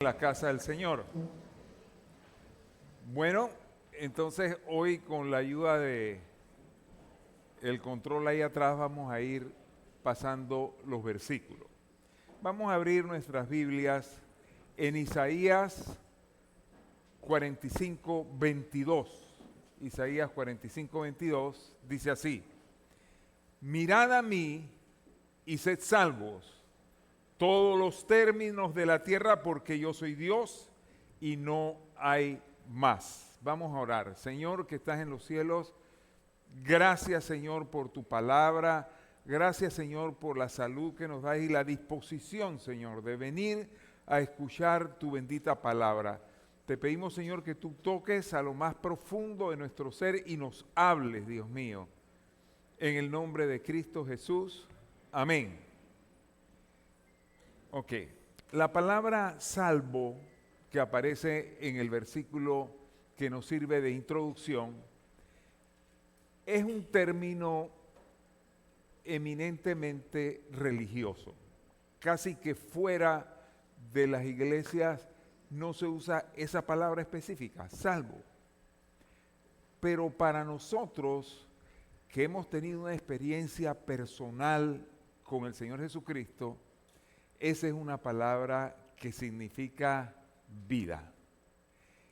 La casa del Señor. Bueno, entonces hoy con la ayuda de el control ahí atrás vamos a ir pasando los versículos. Vamos a abrir nuestras Biblias en Isaías 45, 22. Isaías 45, 22 dice así: Mirad a mí y sed salvos todos los términos de la tierra, porque yo soy Dios y no hay más. Vamos a orar. Señor que estás en los cielos, gracias Señor por tu palabra, gracias Señor por la salud que nos das y la disposición Señor de venir a escuchar tu bendita palabra. Te pedimos Señor que tú toques a lo más profundo de nuestro ser y nos hables, Dios mío. En el nombre de Cristo Jesús. Amén. Ok, la palabra salvo que aparece en el versículo que nos sirve de introducción es un término eminentemente religioso. Casi que fuera de las iglesias no se usa esa palabra específica, salvo. Pero para nosotros que hemos tenido una experiencia personal con el Señor Jesucristo, esa es una palabra que significa vida.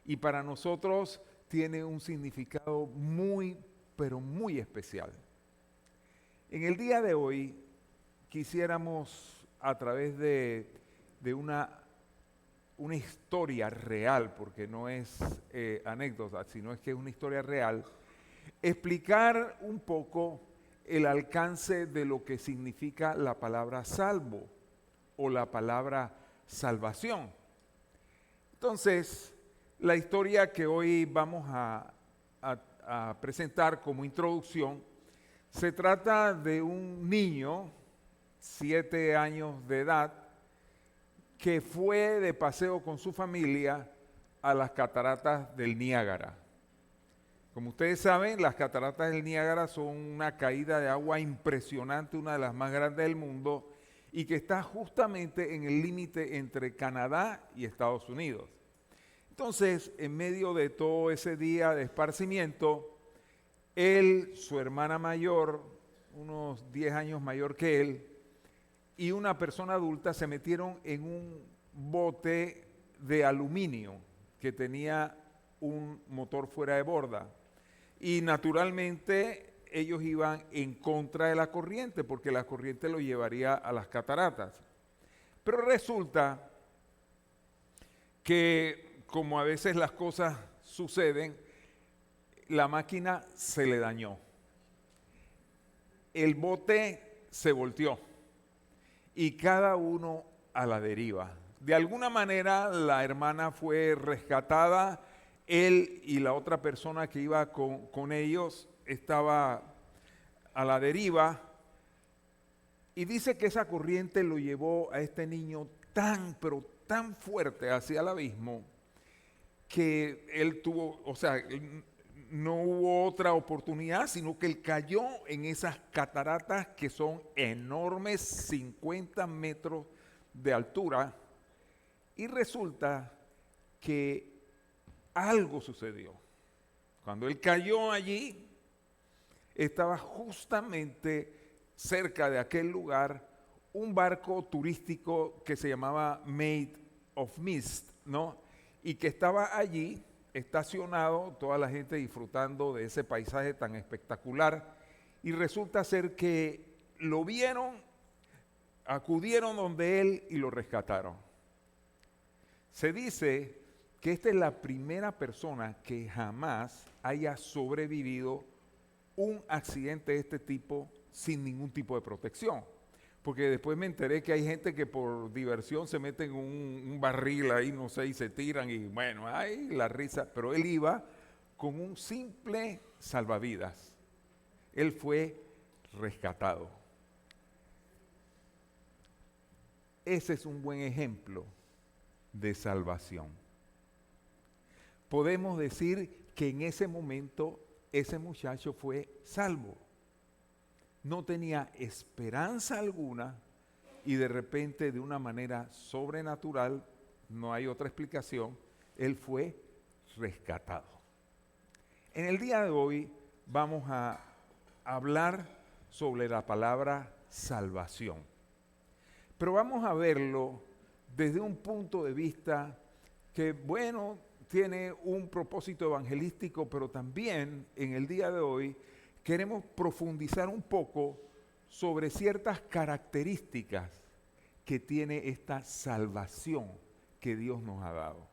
Y para nosotros tiene un significado muy, pero muy especial. En el día de hoy quisiéramos, a través de una historia real, porque no es anécdota, sino es que es una historia real, explicar un poco el alcance de lo que significa la palabra salvo o la palabra salvación. Entonces, la historia que hoy vamos a presentar como introducción se trata de un niño, 7 años de edad, que fue de paseo con su familia a las cataratas del Niágara. Como ustedes saben, las cataratas del Niágara son una caída de agua impresionante, una de las más grandes del mundo, y que está justamente en el límite entre Canadá y Estados Unidos. Entonces, en medio de todo ese día de esparcimiento, él, su hermana mayor, unos 10 años mayor que él, y una persona adulta se metieron en un bote de aluminio que tenía un motor fuera de borda. Y naturalmente ellos iban en contra de la corriente, porque la corriente lo llevaría a las cataratas. Pero resulta que, como a veces las cosas suceden, la máquina se le dañó. El bote se volteó y cada uno a la deriva. De alguna manera la hermana fue rescatada, él y la otra persona que iba con ellos estaba a la deriva, y dice que esa corriente lo llevó a este niño tan, pero tan fuerte hacia el abismo, que él tuvo, o sea, no hubo otra oportunidad, sino que él cayó en esas cataratas que son enormes, 50 metros de altura, y resulta que algo sucedió. Cuando él cayó allí, estaba justamente cerca de aquel lugar un barco turístico que se llamaba Made of Mist, ¿no? Y que estaba allí estacionado, toda la gente disfrutando de ese paisaje tan espectacular, y resulta ser que lo vieron, acudieron donde él y lo rescataron. Se dice que esta es la primera persona que jamás haya sobrevivido un accidente de este tipo sin ningún tipo de protección. Porque después me enteré que hay gente que por diversión se meten un barril ahí, no sé, y se tiran y bueno, ay, la risa. Pero él iba con un simple salvavidas. Él fue rescatado. Ese es un buen ejemplo de salvación. Podemos decir que en ese momento ese muchacho fue salvo. No tenía esperanza alguna y de repente, de una manera sobrenatural, no hay otra explicación, Él fue rescatado. En el día de hoy vamos a hablar sobre la palabra salvación, pero vamos a verlo desde un punto de vista que, bueno, tiene un propósito evangelístico, pero también en el día de hoy queremos profundizar un poco sobre ciertas características que tiene esta salvación que Dios nos ha dado.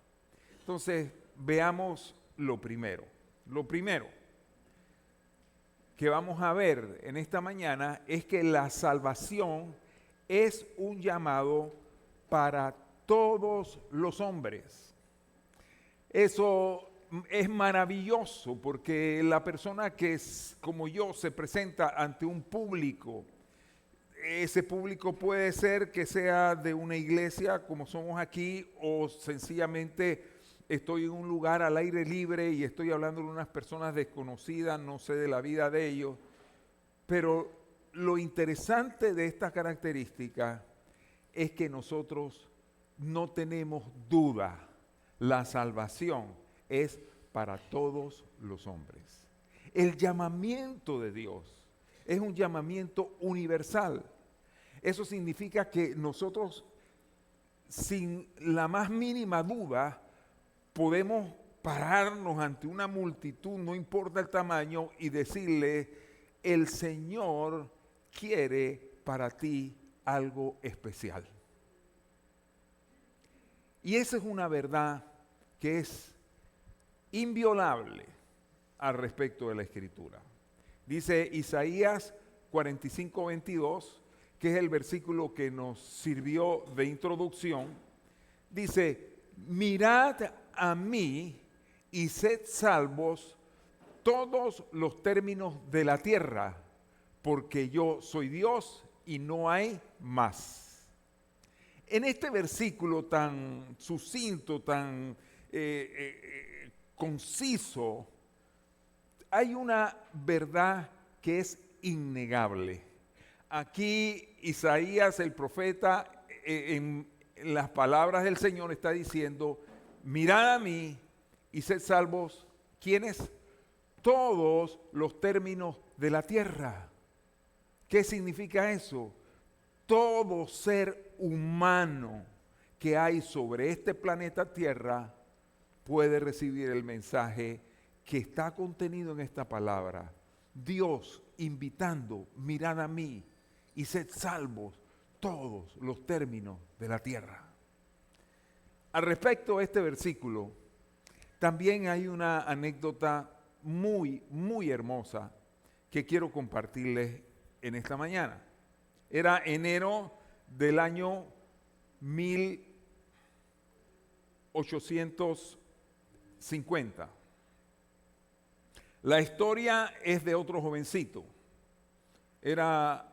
Entonces, veamos lo primero. Lo primero que vamos a ver en esta mañana es que la salvación es un llamado para todos los hombres. Eso es maravilloso porque la persona que es como yo se presenta ante un público, ese público puede ser que sea de una iglesia como somos aquí, o sencillamente estoy en un lugar al aire libre y estoy hablando de unas personas desconocidas, no sé de la vida de ellos. Pero lo interesante de esta característica es que nosotros no tenemos duda. La salvación es para todos los hombres. El llamamiento de Dios es un llamamiento universal. Eso significa que nosotros, sin la más mínima duda, podemos pararnos ante una multitud, no importa el tamaño, y decirle: el Señor quiere para ti algo especial. Y esa es una verdad que es inviolable al respecto de la Escritura. Dice Isaías 45:22, que es el versículo que nos sirvió de introducción. Dice: mirad a mí y sed salvos todos los términos de la tierra, porque yo soy Dios y no hay más. En este versículo tan sucinto, tan conciso, hay una verdad que es innegable. Aquí Isaías, el profeta, en las palabras del Señor está diciendo: mirad a mí y sed salvos. ¿Quiénes? Todos los términos de la tierra. ¿Qué significa eso? Todo ser humano que hay sobre este planeta Tierra puede recibir el mensaje que está contenido en esta palabra. Dios invitando: mirad a mí y sed salvos todos los términos de la tierra. Al respecto de este versículo, también hay una anécdota muy, muy hermosa que quiero compartirles en esta mañana. Era enero del año 1850. La historia es de otro jovencito. Era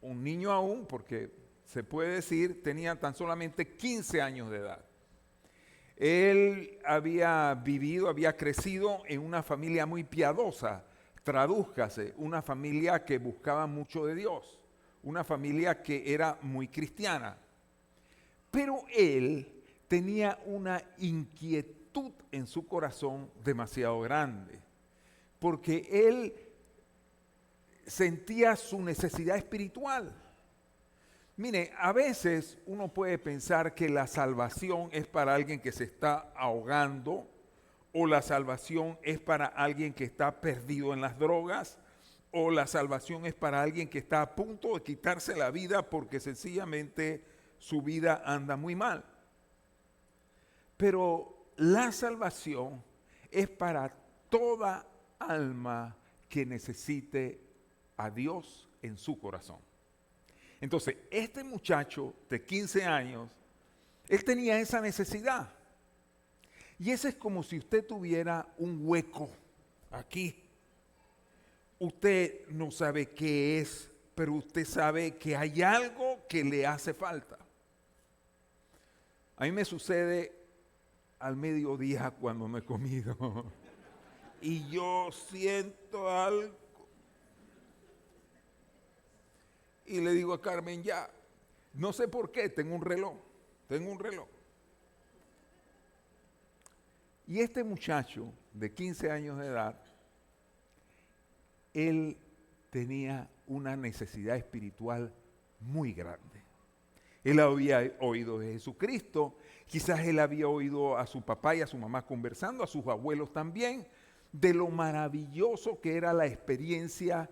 un niño aún, porque se puede decir tenía tan solamente 15 años de edad. Él había vivido, había crecido en una familia muy piadosa, tradúzcase, una familia que buscaba mucho de Dios, una familia que era muy cristiana. Pero él tenía una inquietud en su corazón demasiado grande, porque él sentía su necesidad espiritual. Mire, a veces uno puede pensar que la salvación es para alguien que se está ahogando, o la salvación es para alguien que está perdido en las drogas, o la salvación es para alguien que está a punto de quitarse la vida porque sencillamente su vida anda muy mal. Pero la salvación es para toda alma que necesite a Dios en su corazón. Entonces, este muchacho de 15 años, él tenía esa necesidad. Y ese es como si usted tuviera un hueco aquí. Usted no sabe qué es, pero usted sabe que hay algo que le hace falta. A mí me sucede al mediodía cuando no he comido. Y yo siento algo. Y le digo a Carmen: ya, no sé por qué, tengo un reloj. Y este muchacho de 15 años de edad, él tenía una necesidad espiritual muy grande. Él había oído de Jesucristo, quizás él había oído a su papá y a su mamá conversando, a sus abuelos también, de lo maravilloso que era la experiencia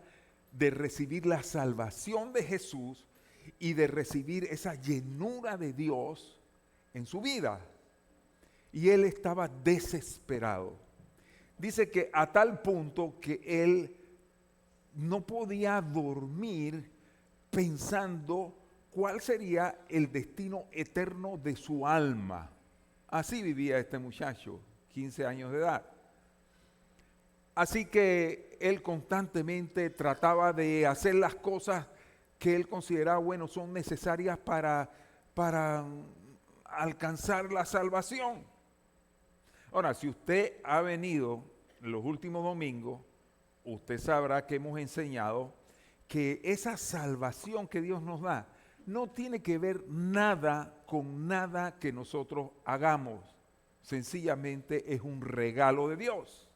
de recibir la salvación de Jesús y de recibir esa llenura de Dios en su vida. Y él estaba desesperado. Dice que a tal punto que él no podía dormir pensando cuál sería el destino eterno de su alma. Así vivía este muchacho, 15 años de edad. Así que él constantemente trataba de hacer las cosas que él consideraba, bueno, son necesarias para alcanzar la salvación. Ahora, si usted ha venido los últimos domingos, usted sabrá que hemos enseñado que esa salvación que Dios nos da no tiene que ver nada con nada que nosotros hagamos. Sencillamente es un regalo de Dios.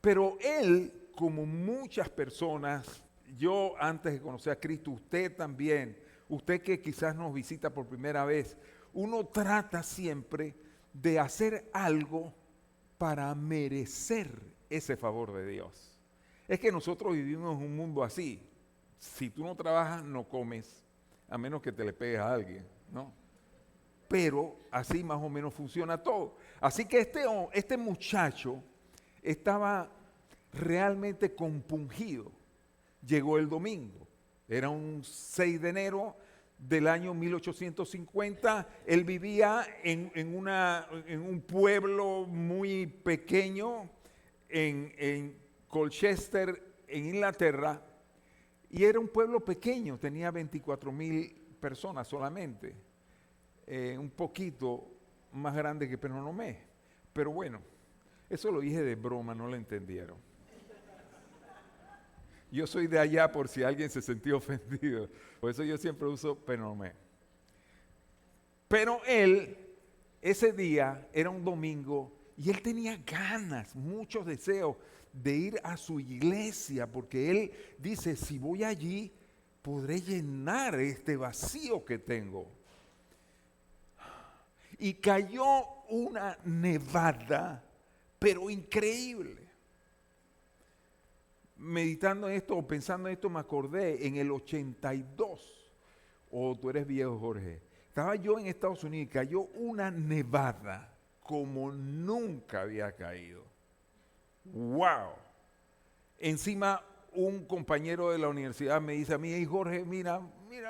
Pero él, como muchas personas, yo antes de conocer a Cristo, usted también, usted que quizás nos visita por primera vez, uno trata siempre de hacer algo para merecer ese favor de Dios. Es que nosotros vivimos en un mundo así. Si tú no trabajas, no comes, a menos que te le pegues a alguien, ¿no? Pero así más o menos funciona todo. Así que este muchacho estaba realmente compungido. Llegó el domingo, era un 6 de enero del año 1850. Él vivía en un pueblo muy pequeño en Colchester, en Inglaterra, y era un pueblo pequeño, tenía 24,000 personas solamente, un poquito más grande que Penonomé, pero bueno, eso lo dije de broma, no lo entendieron. Yo soy de allá por si alguien se sintió ofendido, por eso yo siempre uso Penonomé. Pero él, ese día, era un domingo, y él tenía ganas, muchos deseos de ir a su iglesia, porque él dice, si voy allí, podré llenar este vacío que tengo. Y cayó una nevada, pero increíble. Meditando en esto o pensando en esto, me acordé en el 82. Oh, tú eres viejo, Jorge. Estaba yo en Estados Unidos y cayó una nevada como nunca había caído. ¡Wow! Encima, un compañero de la universidad me dice a mí, hey Jorge, mira,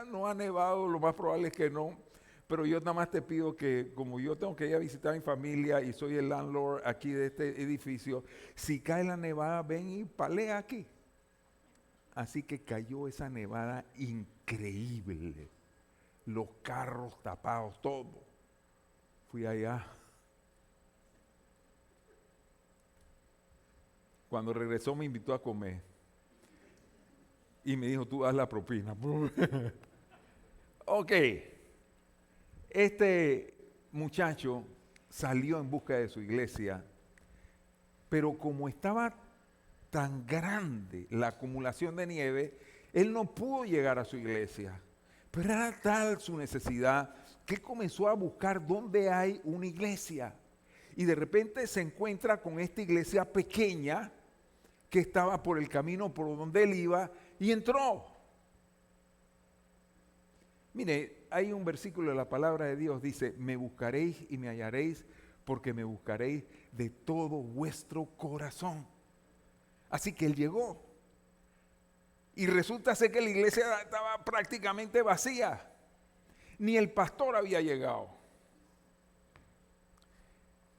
no ha nevado, lo más probable es que no, pero yo nada más te pido que, como yo tengo que ir a visitar a mi familia y soy el landlord aquí de este edificio, si cae la nevada, ven y palea aquí. Así que cayó esa nevada increíble, los carros tapados, todo. Fui allá. Cuando regresó me invitó a comer y me dijo, tú das la propina. Ok, este muchacho salió en busca de su iglesia, pero como estaba tan grande la acumulación de nieve, él no pudo llegar a su iglesia. Pero era tal su necesidad que él comenzó a buscar dónde hay una iglesia. Y de repente se encuentra con esta iglesia pequeña que estaba por el camino por donde él iba y entró. Mire, hay un versículo de la palabra de Dios, dice, me buscaréis y me hallaréis porque me buscaréis de todo vuestro corazón. Así que él llegó. Y resulta ser que la iglesia estaba prácticamente vacía. Ni el pastor había llegado.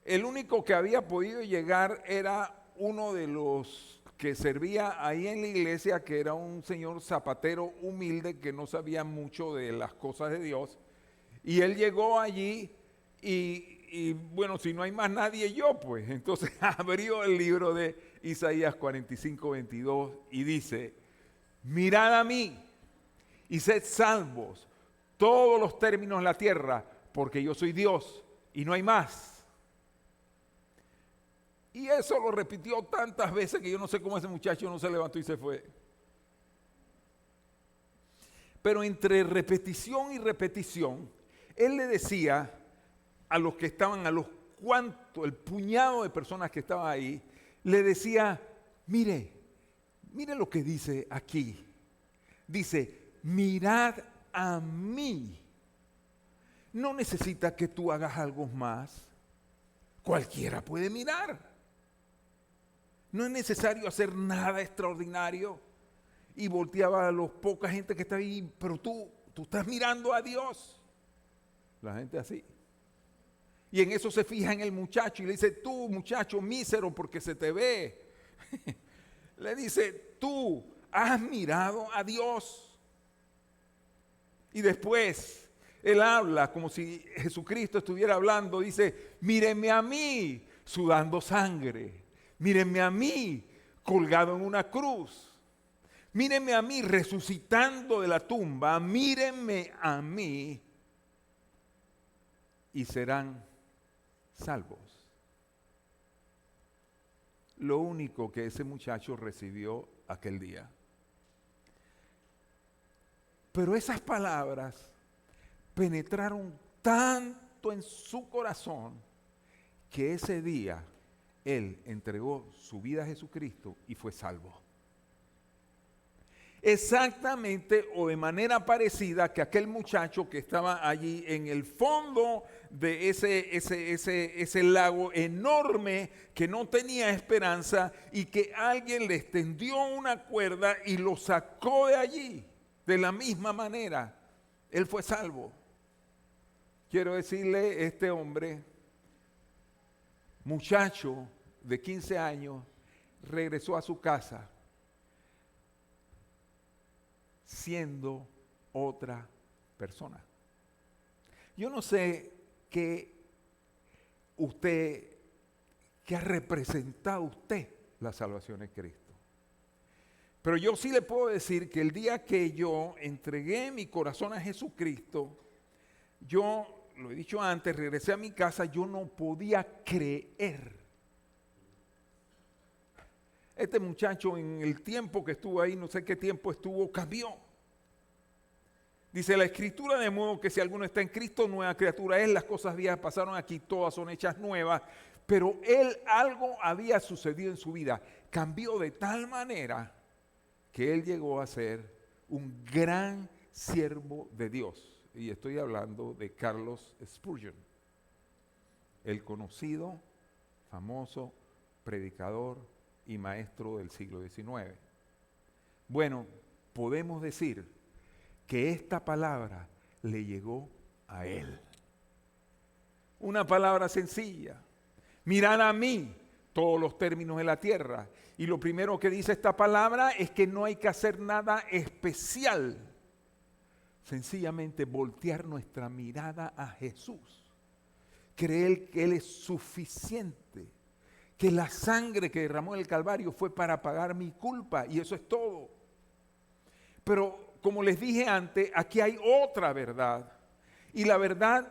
El único que había podido llegar era uno de los que servía ahí en la iglesia, que era un señor zapatero humilde que no sabía mucho de las cosas de Dios. Y él llegó allí y bueno, si no hay más nadie, yo pues. Entonces abrió el libro de Isaías 45:22 y dice, mirad a mí y sed salvos todos los términos de la tierra, porque yo soy Dios y no hay más. Y eso lo repitió tantas veces que yo no sé cómo ese muchacho no se levantó y se fue. Pero entre repetición y repetición, él le decía a los que estaban, a los cuantos, el puñado de personas que estaban ahí, le decía, mire lo que dice aquí. Dice, mirad a mí. No necesita que tú hagas algo más. Cualquiera puede mirar. No es necesario hacer nada extraordinario. Y volteaba a los poca gente que está ahí, pero tú estás mirando a Dios. La gente así. Y en eso se fija en el muchacho y le dice, tú muchacho mísero porque se te ve. Le dice, tú has mirado a Dios. Y después él habla como si Jesucristo estuviera hablando. Dice, mírenme a mí sudando sangre. Mírenme a mí colgado en una cruz. Mírenme a mí resucitando de la tumba. Mírenme a mí y serán salvos. Lo único que ese muchacho recibió aquel día. Pero esas palabras penetraron tanto en su corazón que ese día él entregó su vida a Jesucristo y fue salvo. Exactamente o de manera parecida que aquel muchacho que estaba allí en el fondo de ese lago enorme que no tenía esperanza y que alguien le extendió una cuerda y lo sacó de allí. De la misma manera, él fue salvo. Quiero decirle, este hombre, muchacho de 15 años, regresó a su casa siendo otra persona. Yo no sé qué ha representado usted la salvación en Cristo. Pero yo sí le puedo decir que el día que yo entregué mi corazón a Jesucristo, yo, lo he dicho antes, regresé a mi casa, yo no podía creer. Este muchacho en el tiempo que estuvo ahí, no sé qué tiempo estuvo, cambió. Dice la Escritura, de modo que si alguno está en Cristo, nueva criatura es, las cosas viejas pasaron, aquí todas son hechas nuevas. Pero él, algo había sucedido en su vida, cambió de tal manera que él llegó a ser un gran siervo de Dios. Y estoy hablando de Charles Spurgeon, el conocido, famoso predicador y maestro del siglo XIX. Bueno, podemos decir que esta palabra le llegó a él. Una palabra sencilla. Mirad a mí todos los términos de la tierra. Y lo primero que dice esta palabra es que no hay que hacer nada especial. Sencillamente voltear nuestra mirada a Jesús. Creer que Él es suficiente. Que la sangre que derramó en el Calvario fue para pagar mi culpa. Y eso es todo. Pero como les dije antes, aquí hay otra verdad. Y la verdad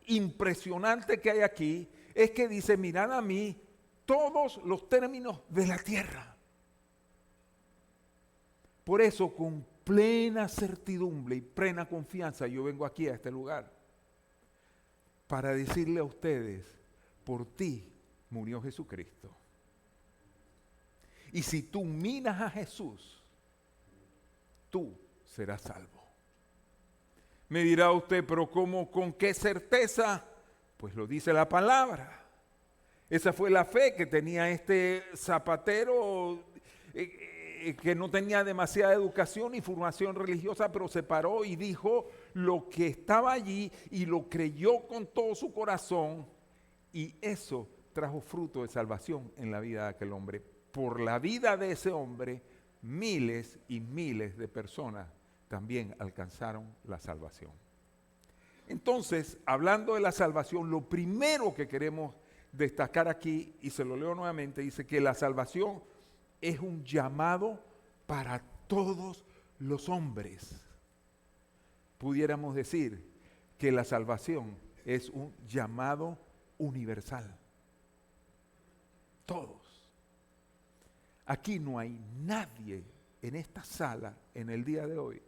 impresionante que hay aquí es que dice, mirad a mí todos los términos de la tierra. Por eso, con plena certidumbre y plena confianza, yo vengo aquí a este lugar para decirle a ustedes, por ti murió Jesucristo. Y si tú miras a Jesús, tú serás salvo. Me dirá usted, pero ¿cómo, con qué certeza? Pues lo dice la palabra. Esa fue la fe que tenía este zapatero que no tenía demasiada educación y formación religiosa, pero se paró y dijo lo que estaba allí y lo creyó con todo su corazón, y eso trajo fruto de salvación en la vida de aquel hombre. Por la vida de ese hombre, miles y miles de personas también alcanzaron la salvación. Entonces, hablando de la salvación, lo primero que queremos destacar aquí, y se lo leo nuevamente, dice que la salvación es un llamado para todos los hombres. Pudiéramos decir que la salvación es un llamado universal. Todos. Aquí no hay nadie en esta sala en el día de hoy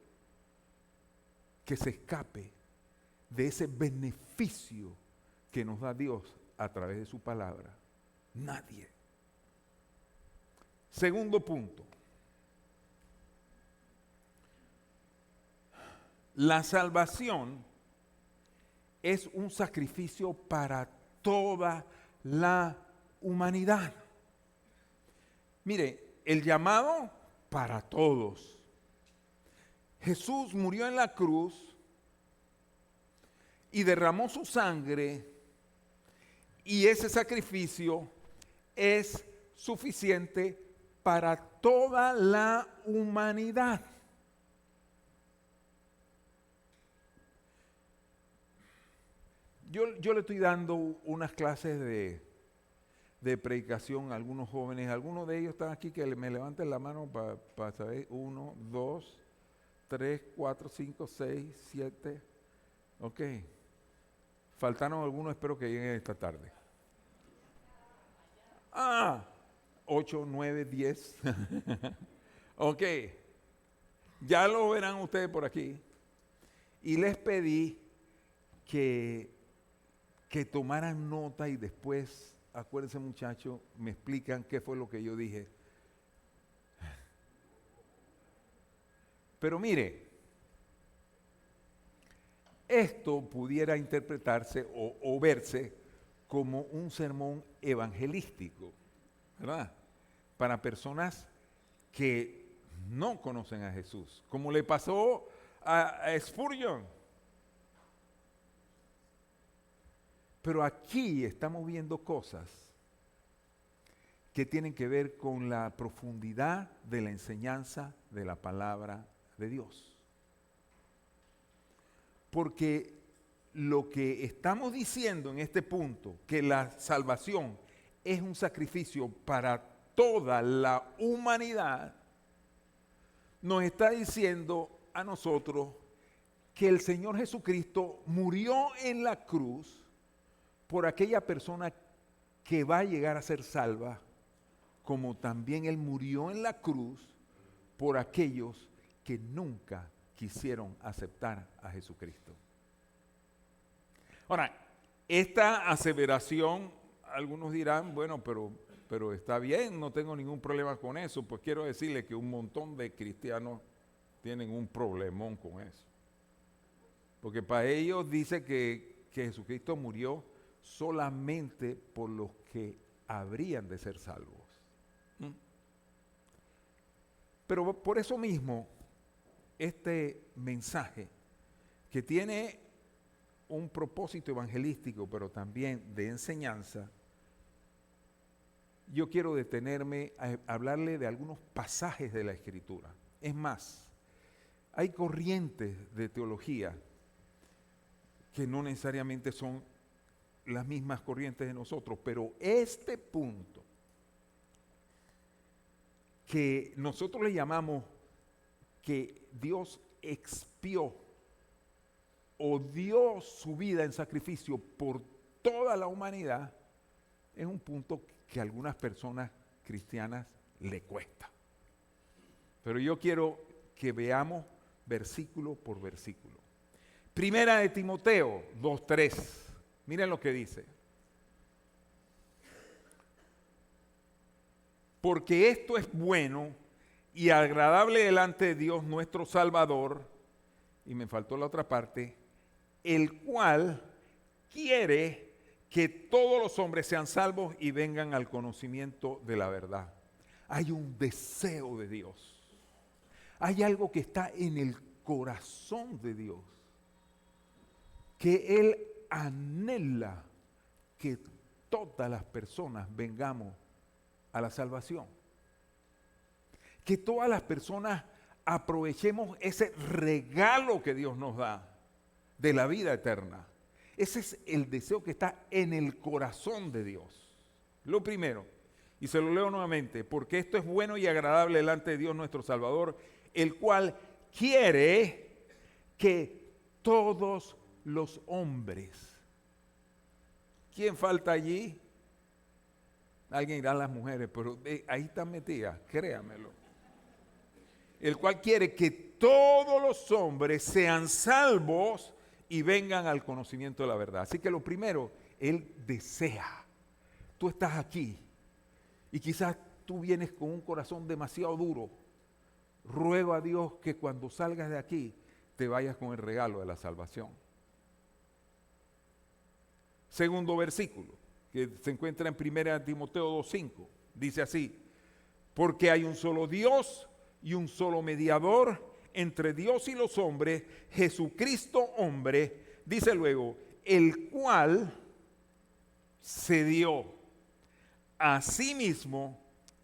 que se escape de ese beneficio que nos da Dios a través de su palabra. Nadie. Segundo punto. La salvación es un sacrificio para toda la humanidad. Mire, el llamado para todos. Jesús murió en la cruz y derramó su sangre, y ese sacrificio es suficiente para toda la humanidad. Yo le estoy dando unas clases de predicación a algunos jóvenes. Algunos de ellos están aquí, que me levanten la mano para saber. 1, 2, 3, 4, 5, 6, 7. Ok. Faltaron algunos, espero que lleguen esta tarde. 8, 9, 10. Ok. Ya lo verán ustedes por aquí. Y les pedí que tomaran nota y después, acuérdense muchachos, me explican qué fue lo que yo dije. Pero mire, esto pudiera interpretarse o verse como un sermón evangelístico, ¿verdad? Para personas que no conocen a Jesús, como le pasó a Spurgeon. Pero aquí estamos viendo cosas que tienen que ver con la profundidad de la enseñanza de la palabra de Dios. Porque lo que estamos diciendo en este punto, que la salvación es un sacrificio para toda la humanidad, nos está diciendo a nosotros que el Señor Jesucristo murió en la cruz por aquella persona que va a llegar a ser salva, como también Él murió en la cruz por aquellos que nunca quisieron aceptar a Jesucristo. Ahora, esta aseveración, algunos dirán, bueno, pero está bien, no tengo ningún problema con eso. Pues quiero decirle que un montón de cristianos tienen un problemón con eso. Porque para ellos dice que Jesucristo murió solamente por los que habrían de ser salvos. Pero por eso mismo, este mensaje, que tiene un propósito evangelístico, pero también de enseñanza, yo quiero detenerme a hablarle de algunos pasajes de la Escritura. Es más, hay corrientes de teología que no necesariamente son las mismas corrientes de nosotros, pero este punto que nosotros le llamamos que Dios expió o dio su vida en sacrificio por toda la humanidad, es un punto que a algunas personas cristianas le cuesta. Pero yo quiero que veamos versículo por versículo. Primera de Timoteo 2:3. Miren lo que dice. Porque esto es bueno y agradable delante de Dios nuestro Salvador, y me faltó la otra parte, el cual quiere que todos los hombres sean salvos y vengan al conocimiento de la verdad. Hay un deseo de Dios. Hay algo que está en el corazón de Dios, que Él anhela que todas las personas vengamos a la salvación. Que todas las personas aprovechemos ese regalo que Dios nos da de la vida eterna. Ese es el deseo que está en el corazón de Dios. Lo primero, y se lo leo nuevamente, porque esto es bueno y agradable delante de Dios nuestro Salvador, el cual quiere que todos los hombres. ¿Quién falta allí? Alguien dirá las mujeres, pero ahí están metidas, créamelo. El cual quiere que todos los hombres sean salvos y vengan al conocimiento de la verdad. Así que lo primero, Él desea. Tú estás aquí y quizás tú vienes con un corazón demasiado duro. Ruego a Dios que cuando salgas de aquí te vayas con el regalo de la salvación. Segundo versículo, que se encuentra en 1 Timoteo 2:5, dice así: porque hay un solo Dios y un solo mediador entre Dios y los hombres, Jesucristo hombre, dice luego, el cual se dio a sí mismo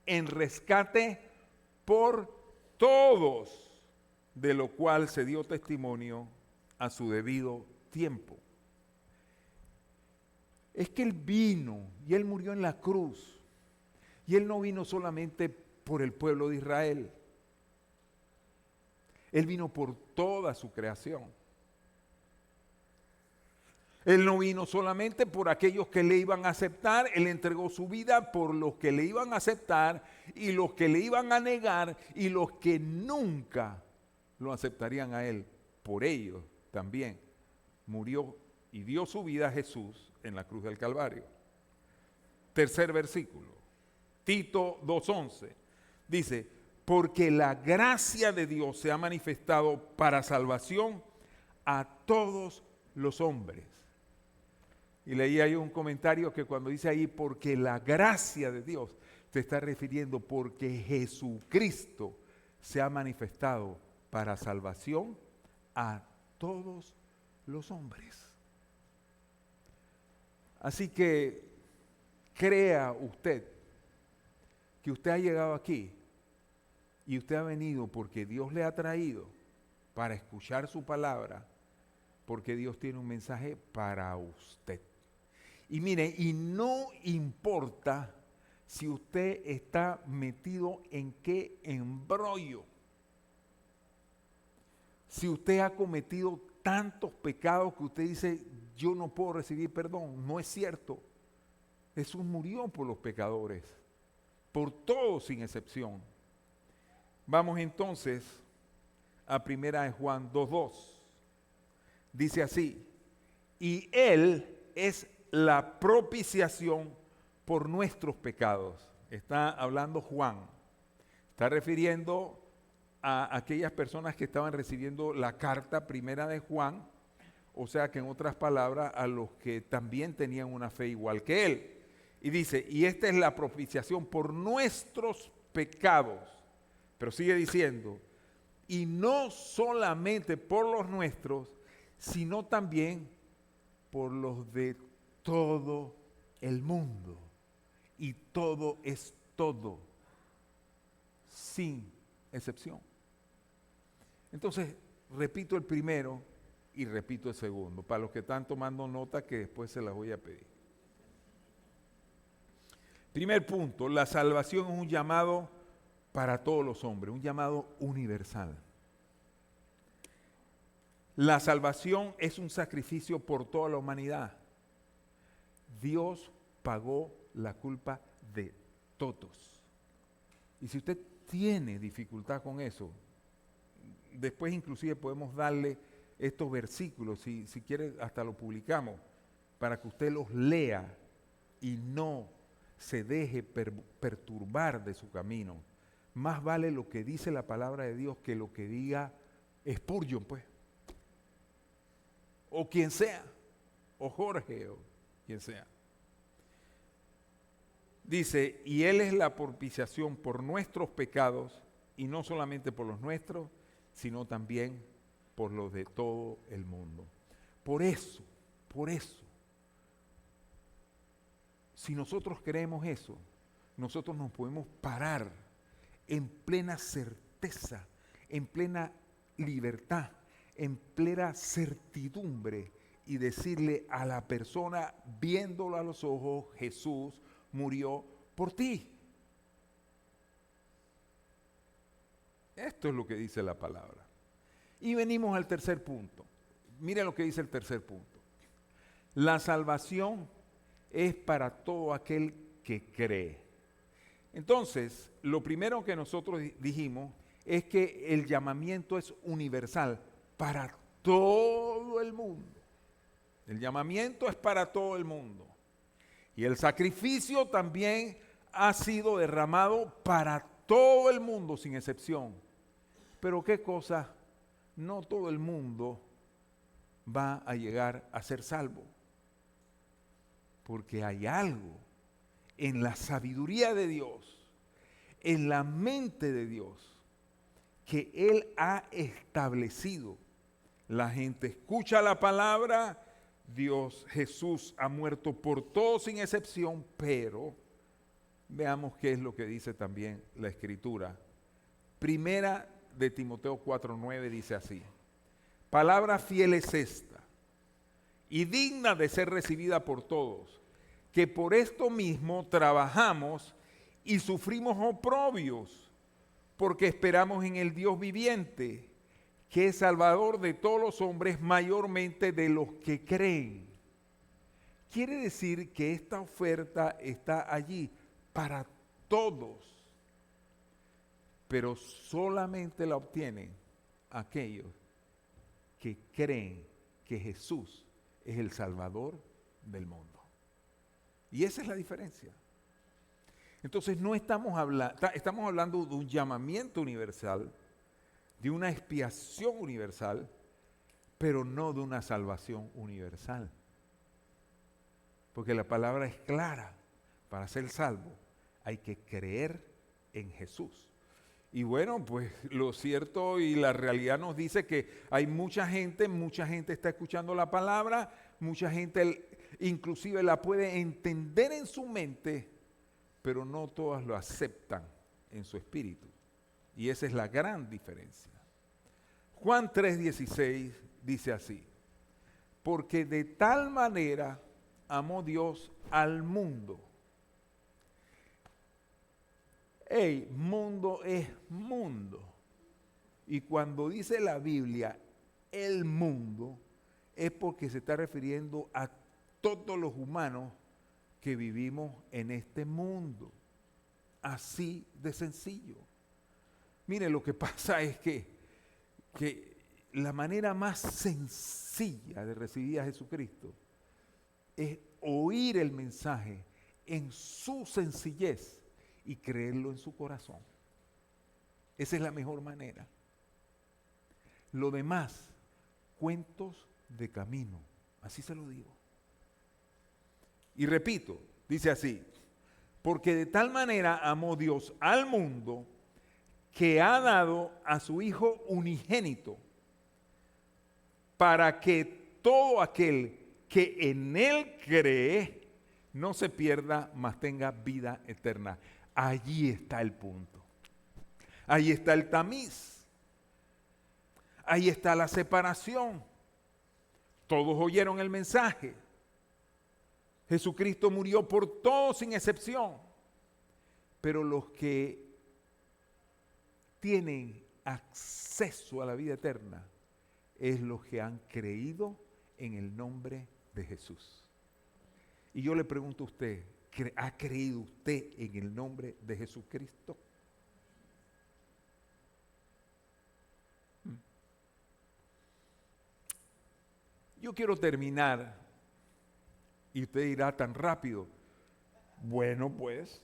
en rescate por todos, de lo cual se dio testimonio a su debido tiempo. Es que Él vino y Él murió en la cruz. Y Él no vino solamente por el pueblo de Israel. Él vino por toda su creación. Él no vino solamente por aquellos que le iban a aceptar, Él entregó su vida por los que le iban a aceptar y los que le iban a negar y los que nunca lo aceptarían a Él. Por ellos también murió y dio su vida a Jesús en la cruz del Calvario. Tercer versículo, Tito 2:11, dice, porque la gracia de Dios se ha manifestado para salvación a todos los hombres. Y leí ahí un comentario que cuando dice ahí, porque la gracia de Dios, se está refiriendo porque Jesucristo se ha manifestado para salvación a todos los hombres. Así que crea usted que usted ha llegado aquí y usted ha venido porque Dios le ha traído para escuchar su palabra, porque Dios tiene un mensaje para usted. Y mire, y no importa si usted está metido en qué embrollo, si usted ha cometido tantos pecados que usted dice, yo no puedo recibir perdón. No es cierto. Jesús murió por los pecadores, por todos sin excepción. Vamos entonces a 1 Juan 2:2. Dice así, y Él es la propiciación por nuestros pecados. Está hablando Juan. Está refiriendo a aquellas personas que estaban recibiendo la carta primera de Juan, o sea que en otras palabras, a los que también tenían una fe igual que él. Y dice, y esta es la propiciación por nuestros pecados. Pero sigue diciendo, y no solamente por los nuestros, sino también por los de todo el mundo. Y todo es todo, sin excepción. Entonces, repito el primero y repito el segundo, para los que están tomando nota que después se las voy a pedir. Primer punto, la salvación es un llamado para todos los hombres, un llamado universal. La salvación es un sacrificio por toda la humanidad. Dios pagó la culpa de todos. Y si usted tiene dificultad con eso, después inclusive podemos darle estos versículos, si quiere hasta lo publicamos, para que usted los lea y no se deje perturbar de su camino. Más vale lo que dice la palabra de Dios que lo que diga Spurgeon, pues. O quien sea, o Jorge, o quien sea. Dice, y Él es la propiciación por nuestros pecados, y no solamente por los nuestros, sino también por los de todo el mundo. Por eso, si nosotros creemos eso, nosotros nos podemos parar en plena certeza, en plena libertad, en plena certidumbre y decirle a la persona, viéndolo a los ojos, Jesús murió por ti. Esto es lo que dice la palabra. Y venimos al tercer punto. Mire lo que dice el tercer punto. La salvación es para todo aquel que cree. Entonces, lo primero que nosotros dijimos es que el llamamiento es universal para todo el mundo. El llamamiento es para todo el mundo. Y el sacrificio también ha sido derramado para todo el mundo sin excepción. Pero qué cosa, no todo el mundo va a llegar a ser salvo. Porque hay algo en la sabiduría de Dios, en la mente de Dios, que Él ha establecido. La gente escucha la palabra, Dios, Jesús ha muerto por todos sin excepción, pero veamos qué es lo que dice también la Escritura. Primera de Timoteo 4:9 dice así: palabra fiel es esta, y digna de ser recibida por todos, que por esto mismo trabajamos y sufrimos oprobios, porque esperamos en el Dios viviente, que es Salvador de todos los hombres, mayormente de los que creen. Quiere decir que esta oferta está allí para todos, pero solamente la obtienen aquellos que creen que Jesús es el Salvador del mundo. Y esa es la diferencia. Entonces no estamos hablando de un llamamiento universal, de una expiación universal, pero no de una salvación universal. Porque la palabra es clara: para ser salvo hay que creer en Jesús. Y bueno, pues lo cierto y la realidad nos dice que hay mucha gente está escuchando la palabra, mucha gente inclusive la puede entender en su mente, pero no todas lo aceptan en su espíritu. Y esa es la gran diferencia. Juan 3:16 dice así: porque de tal manera amó Dios al mundo. Mundo es mundo. Y cuando dice la Biblia el mundo, es porque se está refiriendo a todos los humanos que vivimos en este mundo. Así de sencillo. Mire, lo que pasa es que la manera más sencilla de recibir a Jesucristo es oír el mensaje en su sencillez y creerlo en su corazón. Esa es la mejor manera. Lo demás, cuentos de camino. Así se lo digo. Y repito, dice así: porque de tal manera amó Dios al mundo que ha dado a su Hijo unigénito, para que todo aquel que en Él cree no se pierda, mas tenga vida eterna. Allí está el punto. Ahí está el tamiz. Ahí está la separación. Todos oyeron el mensaje. Jesucristo murió por todos sin excepción. Pero los que tienen acceso a la vida eterna es los que han creído en el nombre de Jesús. Y yo le pregunto a usted: ¿ha creído usted en el nombre de Jesucristo? Yo quiero terminar, y usted dirá: tan rápido. Bueno, pues,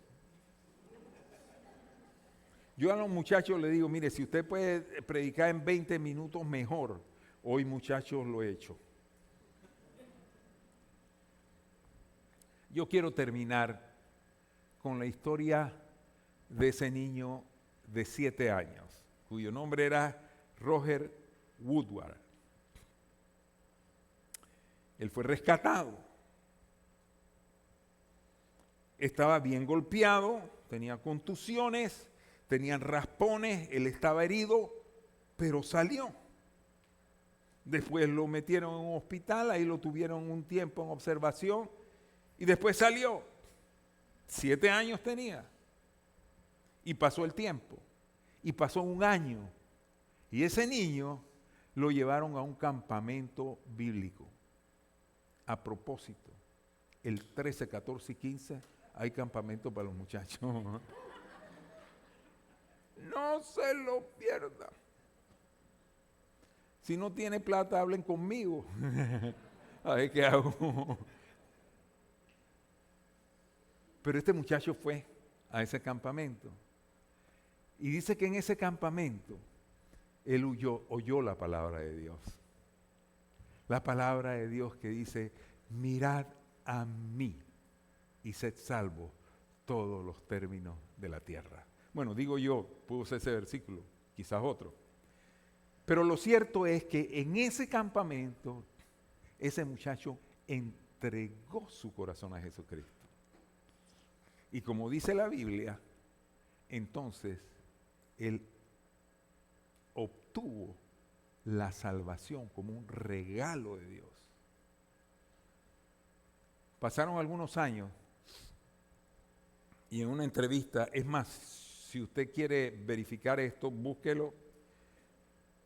yo a los muchachos les digo: mire, si usted puede predicar en 20 minutos, mejor. Hoy, muchachos, lo he hecho. Yo quiero terminar con la historia de ese niño de 7 años, cuyo nombre era Roger Woodward. Él fue rescatado. Estaba bien golpeado, tenía contusiones, tenían raspones, él estaba herido, pero salió. Después lo metieron en un hospital, ahí lo tuvieron un tiempo en observación y después salió. 7 años tenía. Y pasó el tiempo. Y pasó un año. Y ese niño lo llevaron a un campamento bíblico. A propósito, el 13, 14 y 15 hay campamento para los muchachos. No se lo pierda. Si no tiene plata, hablen conmigo. A ver qué hago. Pero este muchacho fue a ese campamento. Y dice que en ese campamento él oyó la palabra de Dios. La palabra de Dios que dice, mirad a mí y sed salvos todos los términos de la tierra. Bueno, digo yo, pudo ser ese versículo, quizás otro. Pero lo cierto es que en ese campamento, ese muchacho entregó su corazón a Jesucristo. Y como dice la Biblia, entonces él obtuvo la salvación como un regalo de Dios. Pasaron algunos años y en una entrevista, es más, si usted quiere verificar esto, búsquelo.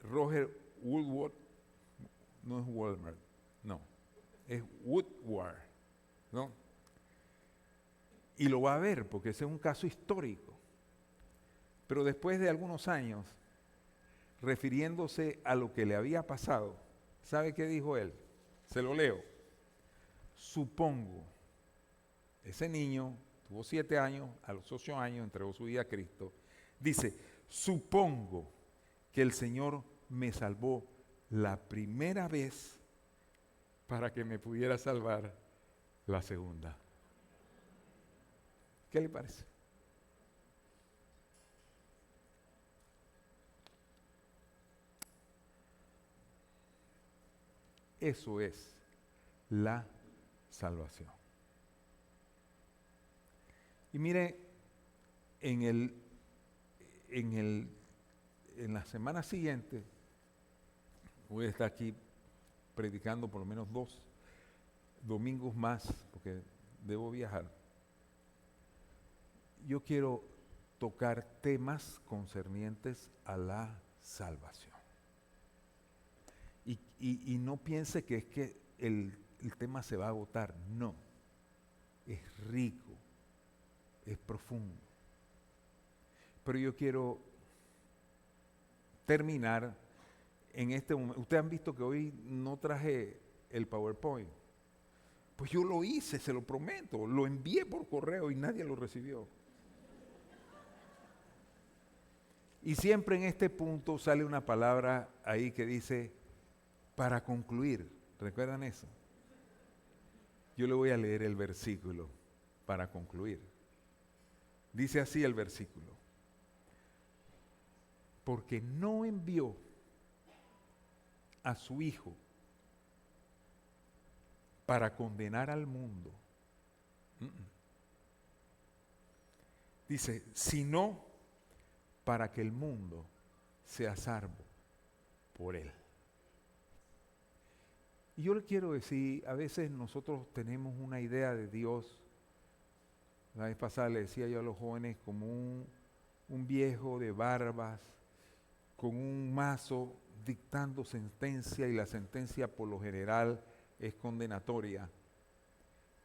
Roger Woodward, no es Walmart, no, es Woodward, ¿no? Y lo va a ver porque ese es un caso histórico. Pero después de algunos años, refiriéndose a lo que le había pasado, ¿sabe qué dijo él? Se lo leo. Supongo, ese niño tuvo 7 años, a los 8 años entregó su vida a Cristo. Dice, supongo que el Señor me salvó la primera vez para que me pudiera salvar la segunda. ¿Qué le parece? Eso es la salvación. Y mire, en la semana siguiente, voy a estar aquí predicando por lo menos 2 domingos más, porque debo viajar. Yo quiero tocar temas concernientes a la salvación. Y no piense que es que el tema se va a agotar, no. Es rico, es profundo. Pero yo quiero terminar en este momento. Ustedes han visto que hoy no traje el PowerPoint. Pues yo lo hice, se lo prometo. Lo envié por correo y nadie lo recibió. Y siempre en este punto sale una palabra ahí que dice, para concluir. ¿Recuerdan eso? Yo le voy a leer el versículo para concluir. Dice así el versículo. Porque no envió a su Hijo para condenar al mundo. Dice, sino para que el mundo sea salvo por él. Y yo le quiero decir, a veces nosotros tenemos una idea de Dios. La vez pasada le decía yo a los jóvenes como un viejo de barbas, con un mazo dictando sentencia, y la sentencia por lo general es condenatoria.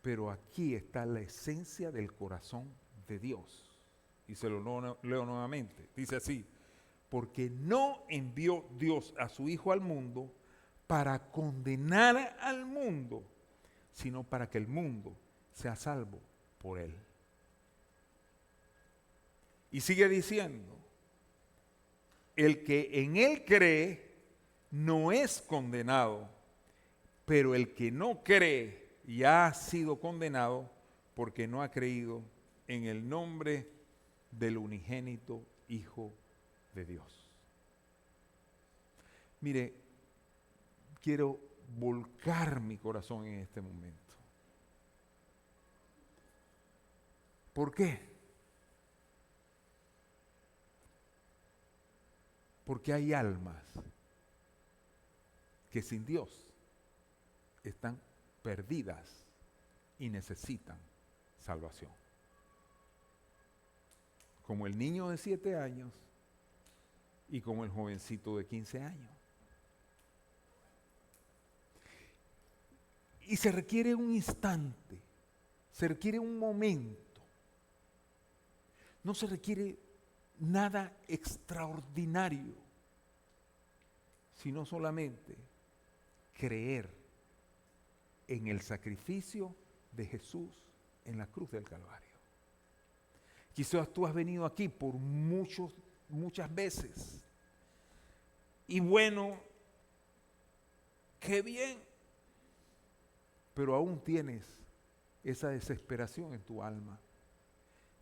Pero aquí está la esencia del corazón de Dios. Y se lo leo nuevamente. Dice así, porque no envió Dios a su Hijo al mundo para condenar al mundo, sino para que el mundo sea salvo por él. Y sigue diciendo, el que en él cree no es condenado, pero el que no cree ya ha sido condenado porque no ha creído en el nombre del unigénito Hijo de Dios. Mire, quiero volcar mi corazón en este momento. ¿Por qué? Porque hay almas que sin Dios están perdidas y necesitan salvación. Como el niño de 7 años y como el jovencito de 15 años. Y se requiere un instante, se requiere un momento No se requiere nada extraordinario, sino solamente creer en el sacrificio de Jesús en la cruz del Calvario. Quizás tú has venido aquí por muchas veces. Y bueno, qué bien. Pero aún tienes esa desesperación en tu alma.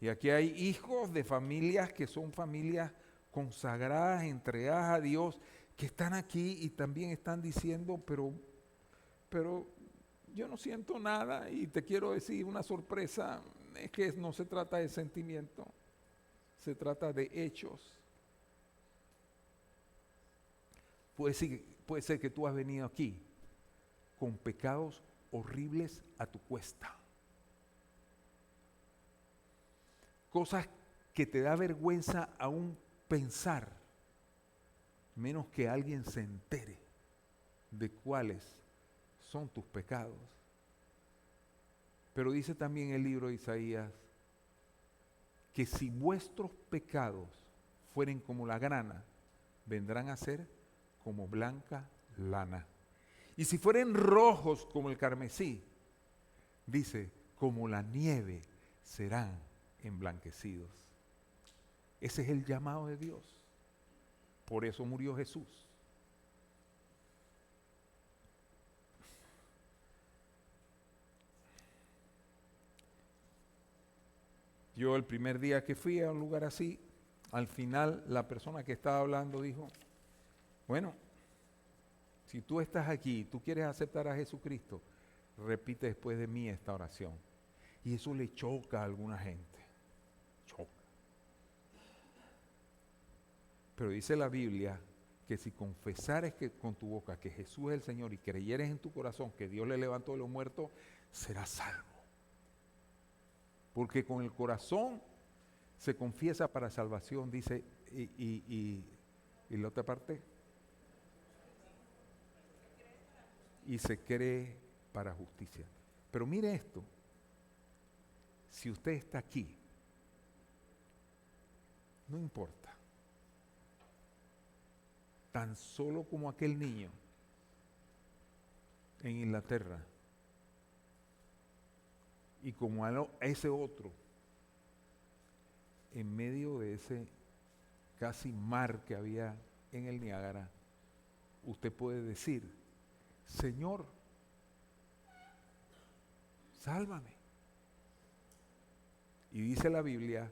Y aquí hay hijos de familias que son familias consagradas, entregadas a Dios, que están aquí y también están diciendo, pero yo no siento nada. Y te quiero decir una sorpresa, es que no se trata de sentimiento, se trata de hechos. Puede ser que tú has venido aquí con pecados horribles a tu cuesta. Cosas que te da vergüenza aún pensar, menos que alguien se entere de cuáles son tus pecados. Pero dice también el libro de Isaías que si vuestros pecados fueren como la grana, vendrán a ser como blanca lana. Y si fueren rojos como el carmesí, dice, como la nieve serán emblanquecidos. Ese es el llamado de Dios. Por eso murió Jesús. Yo el primer día que fui a un lugar así, al final la persona que estaba hablando dijo, bueno, si tú estás aquí y tú quieres aceptar a Jesucristo, repite después de mí esta oración. Y eso le choca a alguna gente. Choca. Pero dice la Biblia que si confesares con tu boca que Jesús es el Señor y creyeres en tu corazón que Dios le levantó de los muertos, serás salvo. Porque con el corazón se confiesa para salvación, dice, y la otra parte, y se cree para justicia. Pero mire esto, si usted está aquí, no importa, tan solo como aquel niño en Inglaterra, y como a ese otro, en medio de ese casi mar que había en el Niágara, usted puede decir, Señor, sálvame. Y dice la Biblia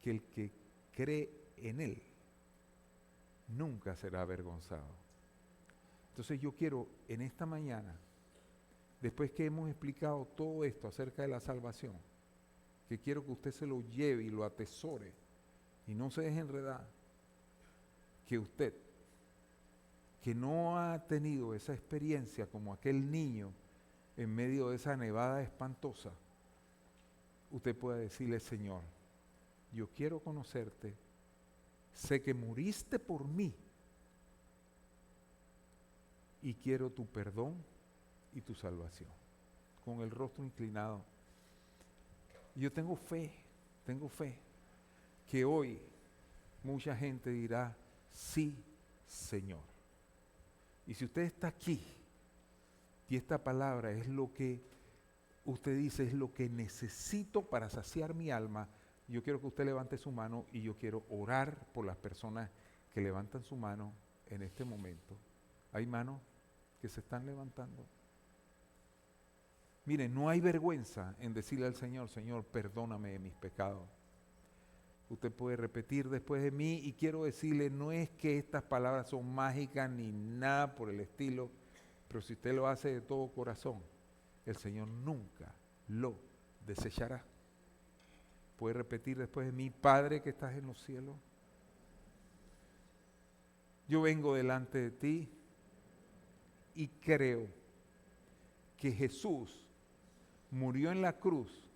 que el que cree en Él nunca será avergonzado. Entonces yo quiero en esta mañana, después que hemos explicado todo esto acerca de la salvación, que quiero que usted se lo lleve y lo atesore y no se deje enredar, que usted, que no ha tenido esa experiencia como aquel niño en medio de esa nevada espantosa, usted pueda decirle, Señor, yo quiero conocerte, sé que muriste por mí y quiero tu perdón y tu salvación. Con el rostro inclinado. Yo tengo fe que hoy mucha gente dirá, sí, Señor. Y si usted está aquí y esta palabra es lo que usted dice, es lo que necesito para saciar mi alma, yo quiero que usted levante su mano y yo quiero orar por las personas que levantan su mano en este momento. Hay manos que se están levantando. Miren, no hay vergüenza en decirle al Señor, Señor, perdóname de mis pecados. Usted puede repetir después de mí y quiero decirle, no es que estas palabras son mágicas ni nada por el estilo, pero si usted lo hace de todo corazón, el Señor nunca lo desechará. Puede repetir después de mí, Padre que estás en los cielos, yo vengo delante de ti y creo que Jesús murió en la cruz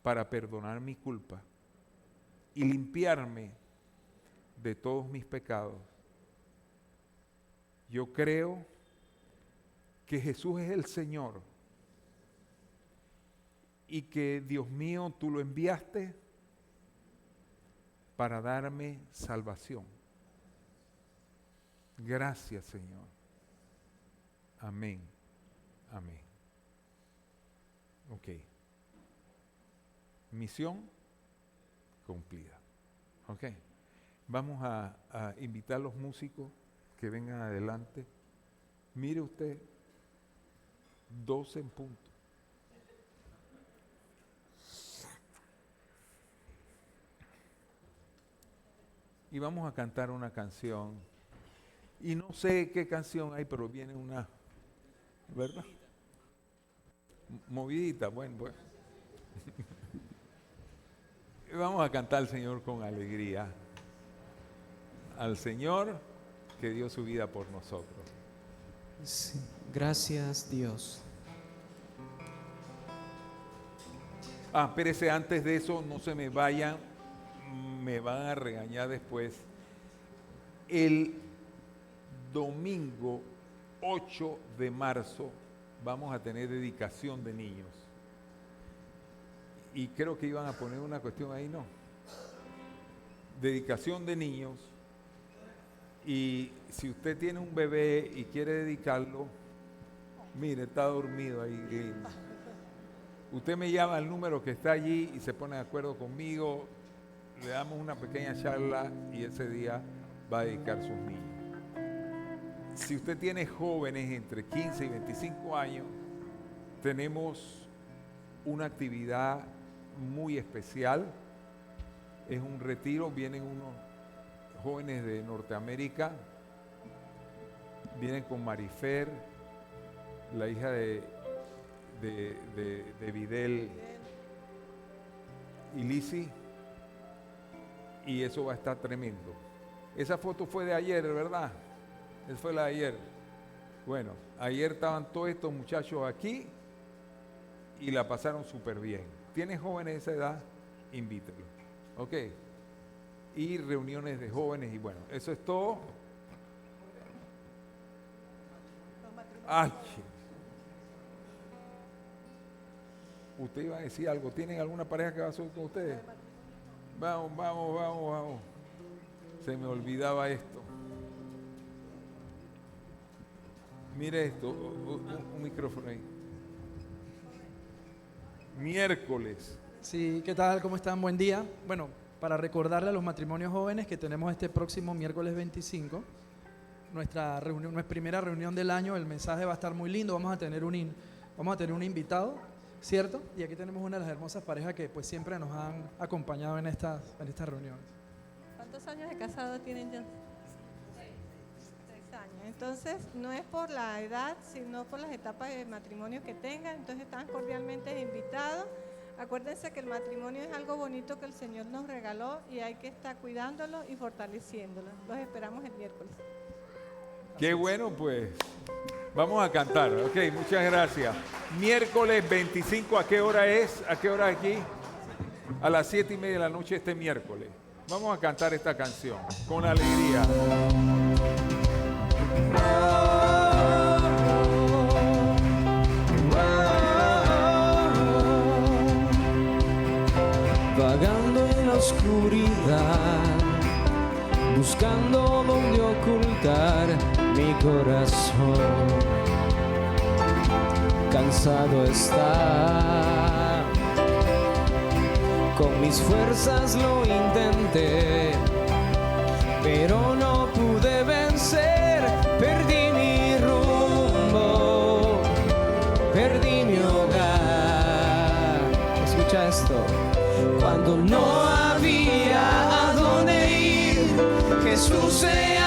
para perdonar mi culpa y limpiarme de todos mis pecados. Yo creo que Jesús es el Señor y que, Dios mío, tú lo enviaste para darme salvación. Gracias, Señor. Amén. Amén. Ok. Misión cumplida. Ok. Vamos a invitar a los músicos que vengan adelante. Mire usted, 12 en punto. Y vamos a cantar una canción. Y no sé qué canción hay, pero viene una, ¿verdad? Movidita, bueno. Vamos a cantar al Señor con alegría. Al Señor que dio su vida por nosotros. Sí, gracias Dios. Espérese, antes de eso, no se me vayan, me van a regañar después. El domingo 8 de marzo vamos a tener dedicación de niños. Y creo que iban a poner una cuestión ahí, ¿no? Dedicación de niños. Y si usted tiene un bebé y quiere dedicarlo, mire, está dormido ahí. Usted me llama al número que está allí y se pone de acuerdo conmigo. Le damos una pequeña charla y ese día va a dedicar sus niños. Si usted tiene jóvenes entre 15 y 25 años, tenemos una actividad muy especial. Es un retiro, vienen unos jóvenes de Norteamérica, vienen con Marifer, la hija de Videl y Lisi, y eso va a estar tremendo. Esa foto fue de ayer, ¿verdad? Esa fue la de ayer. Bueno, ayer estaban todos estos muchachos aquí y la pasaron súper bien. ¿Tienes jóvenes de esa edad? Invítelo. ¿Ok? Y reuniones de jóvenes y bueno, eso es todo. Ay, usted iba a decir algo. ¿Tienen alguna pareja que va a subir con ustedes? Vamos. Se me olvidaba esto. Mire esto, un micrófono ahí. Miércoles. Sí, ¿qué tal? ¿Cómo están? Buen día. Bueno, para recordarle a los matrimonios jóvenes que tenemos este próximo miércoles 25, nuestra primera reunión del año. El mensaje va a estar muy lindo. Vamos a tener un invitado, ¿cierto? Y aquí tenemos una de las hermosas parejas que pues siempre nos han acompañado en estas reuniones. ¿Cuántos años de casado tienen ya? 6 años. Entonces, no es por la edad, sino por las etapas de matrimonio que tengan. Entonces, están cordialmente invitados. Acuérdense que el matrimonio es algo bonito que el Señor nos regaló y hay que estar cuidándolo y fortaleciéndolo. Los esperamos el miércoles. Qué bueno, pues. Vamos a cantar. Ok, muchas gracias. Miércoles 25, ¿a qué hora es? ¿A qué hora aquí? A las 7:30 de la noche este miércoles. Vamos a cantar esta canción con alegría. Vagando en la oscuridad, buscando donde ocultar mi corazón. Cansado está, con mis fuerzas lo intenté, pero no pude vencer. Perdí mi rumbo, perdí mi hogar. Escucha esto. Cuando no había a dónde ir, Jesús se